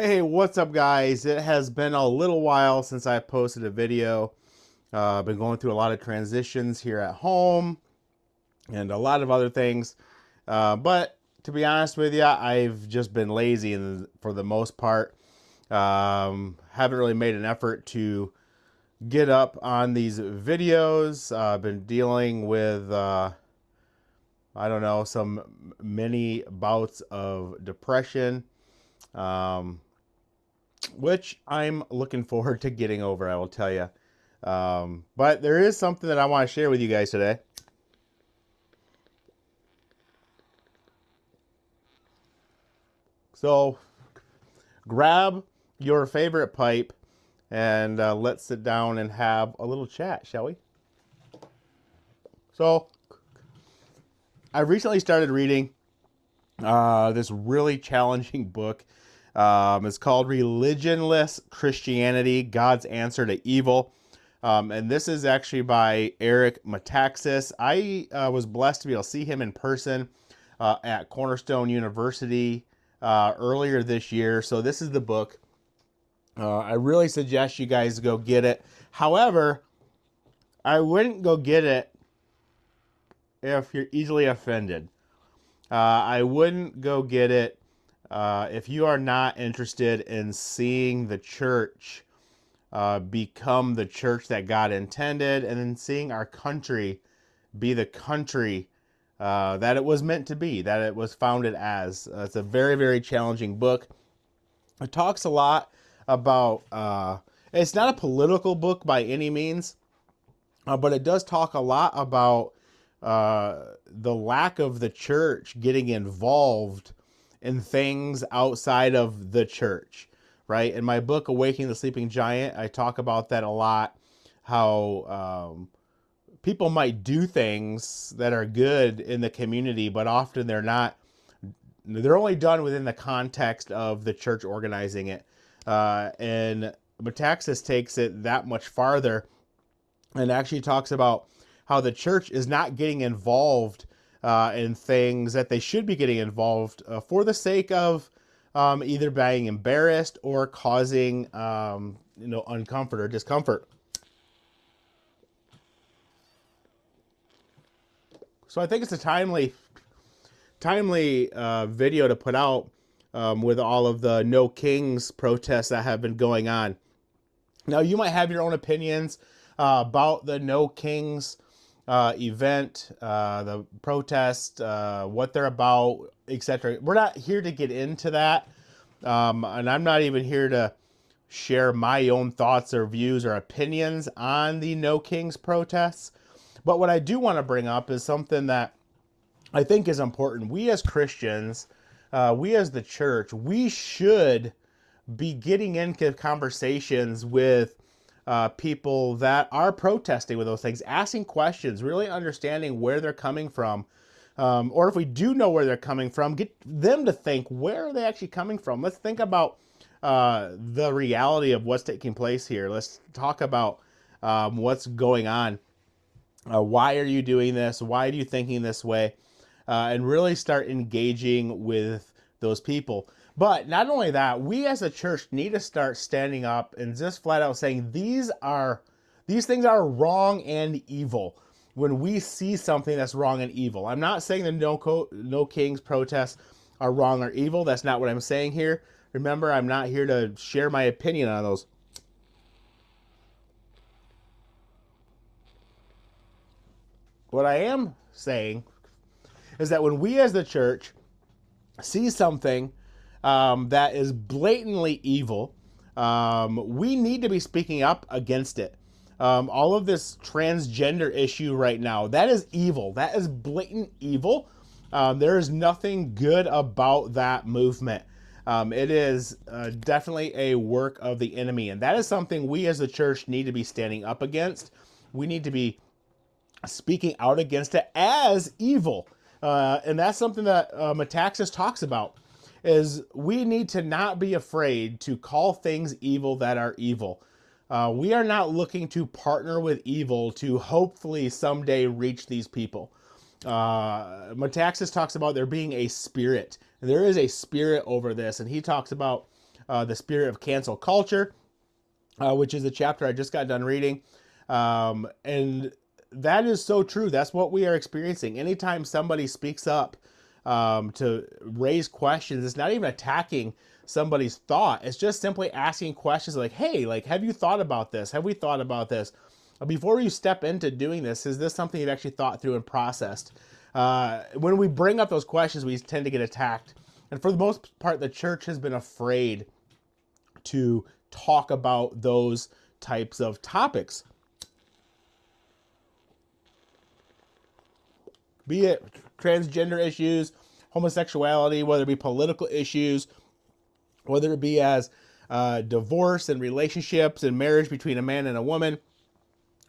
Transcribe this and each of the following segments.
Hey, what's up, guys? It has been a little while since I posted a video. I've been going through a lot of transitions here at home and a lot of other things. But to be honest with you, I've just been lazy for the most part. Haven't really made an effort to get up on these videos. I've been dealing with, I don't know, some many bouts of depression. Um, which I'm looking forward to getting over, I will tell you. But there is something that I want to share with you guys today. So grab your favorite pipe and let's sit down and have a little chat, shall we? So I recently started reading this really challenging book. It's called Religionless Christianity, God's Answer to Evil. And this is actually by Eric Metaxas. I was blessed to be able to see him in person at Cornerstone University earlier this year. So this is the book. I really suggest you guys go get it. However, I wouldn't go get it if you're easily offended. I wouldn't go get it if you are not interested in seeing the church become the church that God intended, and then seeing our country be the country that it was meant to be, that it was founded as. It's a very, very challenging book. It talks a lot about, it's not a political book by any means, but it does talk a lot about the lack of the church getting involved in things outside of the church, right? In my book, Awakening the Sleeping Giant, I talk about that a lot, how people might do things that are good in the community, but often they're only done within the context of the church organizing it. And Metaxas takes it that much farther and actually talks about how the church is not getting involved in things that they should be getting involved for the sake of either being embarrassed or causing uncomfort or discomfort. So I think it's a timely video to put out with all of the No Kings protests that have been going on. Now, you might have your own opinions about the No Kings event, the protest, what they're about, etc. We're not here to get into that, and I'm not even here to share my own thoughts or views or opinions on the No Kings protests. But what I do want to bring up is something that I think is important. We as Christians, we as the church, we should be getting into conversations with people that are protesting with those things, asking questions, really understanding where they're coming from. Or if we do know where they're coming from, get them to think, where are they actually coming from? Let's think about the reality of what's taking place here. Let's talk about what's going on. Why are you doing this? Why are you thinking this way? And really start engaging with those people. But not only that, we as a church need to start standing up and just flat out saying these things are wrong and evil. When we see something that's wrong and evil, I'm not saying the No Kings protests are wrong or evil. That's not what I'm saying here. Remember, I'm not here to share my opinion on those. What I am saying is that when we as the church see something that is blatantly evil, we need to be speaking up against it. All of this transgender issue right now, that is evil. That is blatant evil. There is nothing good about that movement. It is definitely a work of the enemy, and that is something we as the church need to be standing up against. We need to be speaking out against it as evil. And that's something that Metaxas talks about, is we need to not be afraid to call things evil that are evil. We are not looking to partner with evil to hopefully someday reach these people. Metaxas talks about there being a spirit. There is a spirit over this, and he talks about the spirit of cancel culture, which is a chapter I just got done reading. And that is so true. That's what we are experiencing. Anytime somebody speaks up to raise questions, it's not even attacking somebody's thought. It's just simply asking questions like, hey, like, have you thought about this? Have we thought about this? Before you step into doing this, is this something you've actually thought through and processed? When we bring up those questions, we tend to get attacked. And for the most part, the church has been afraid to talk about those types of topics. Be it transgender issues, homosexuality, whether it be political issues, whether it be as divorce and relationships and marriage between a man and a woman,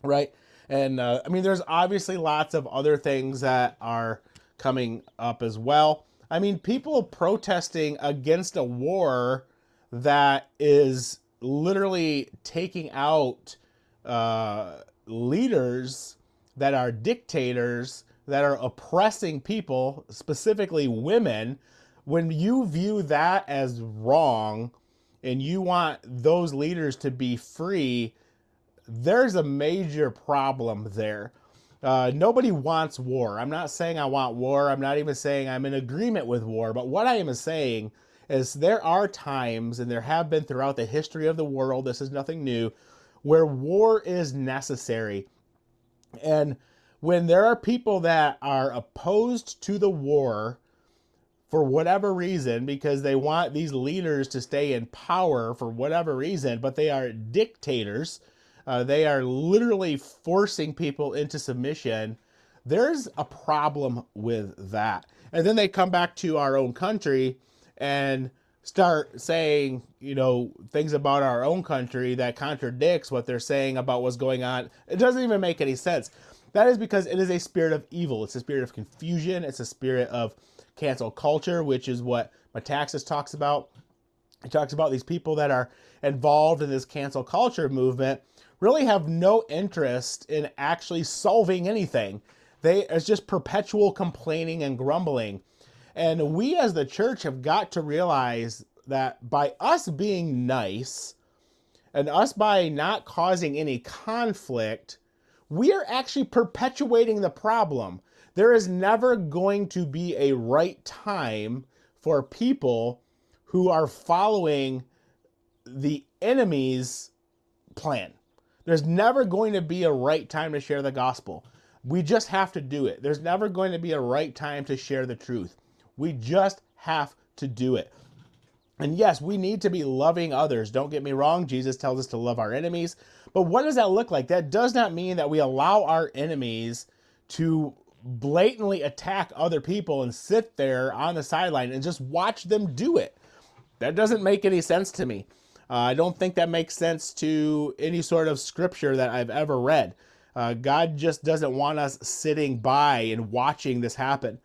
right? And I mean, there's obviously lots of other things that are coming up as well. I mean, people protesting against a war that is literally taking out leaders that are dictators, that are oppressing people, specifically women. When you view that as wrong and you want those leaders to be free, there's a major problem there. Nobody wants war. I'm not saying I want war. I'm not even saying I'm in agreement with war. But what I am saying is there are times, and there have been throughout the history of the world, this is nothing new, where war is necessary. And when there are people that are opposed to the war for whatever reason, because they want these leaders to stay in power for whatever reason, but they are dictators, they are literally forcing people into submission, there's a problem with that. And then they come back to our own country and start saying, you know, things about our own country that contradicts what they're saying about what's going on. It doesn't even make any sense. That is because it is a spirit of evil. It's a spirit of confusion. It's a spirit of cancel culture, which is what Metaxas talks about. He talks about these people that are involved in this cancel culture movement really have no interest in actually solving anything. It's just perpetual complaining and grumbling. And we as the church have got to realize that by us being nice and us by not causing any conflict, we are actually perpetuating the problem. There is never going to be a right time for people who are following the enemy's plan. There's never going to be a right time to share the gospel. We just have to do it. There's never going to be a right time to share the truth. We just have to do it. And yes, we need to be loving others. Don't get me wrong. Jesus tells us to love our enemies. But what does that look like? That does not mean that we allow our enemies to blatantly attack other people and sit there on the sideline and just watch them do it. That doesn't make any sense to me. I don't think that makes sense to any sort of scripture that I've ever read. God just doesn't want us sitting by and watching this happen.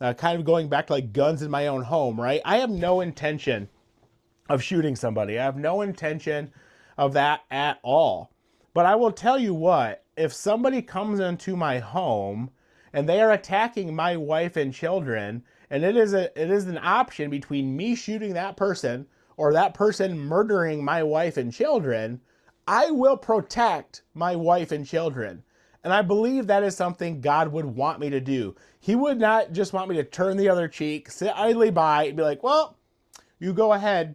Kind of going back to like guns in my own home, right? I have no intention of shooting somebody. I have no intention of that at all. But I will tell you what, if somebody comes into my home and they are attacking my wife and children, and it is an option between me shooting that person or that person murdering my wife and children, I will protect my wife and children. And I believe that is something God would want me to do. He would not just want me to turn the other cheek, sit idly by, and be like, well, you go ahead.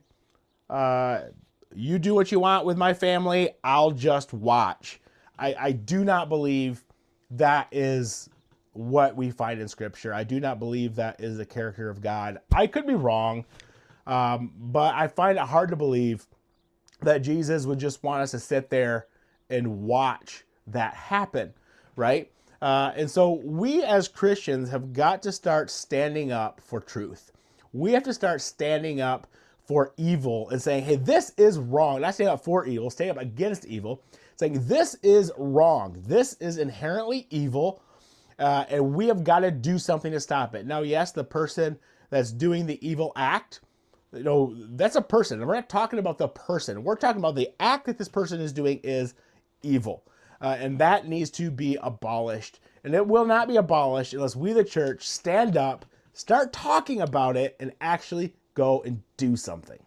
You do what you want with my family. I'll just watch. I do not believe that is what we find in Scripture. I do not believe that is the character of God. I could be wrong, but I find it hard to believe that Jesus would just want us to sit there and watch that happen, right? And so we as Christians have got to start standing up for truth. We have to start standing up for evil and saying, hey, this is wrong. Not standing up for evil, standing up against evil, saying this is wrong. This is inherently evil, and we have got to do something to stop it. Now, yes, the person that's doing the evil act, you know, that's a person. And we're not talking about the person. We're talking about the act that this person is doing is evil. And that needs to be abolished. And it will not be abolished unless we, the church, stand up, start talking about it, and actually go and do something.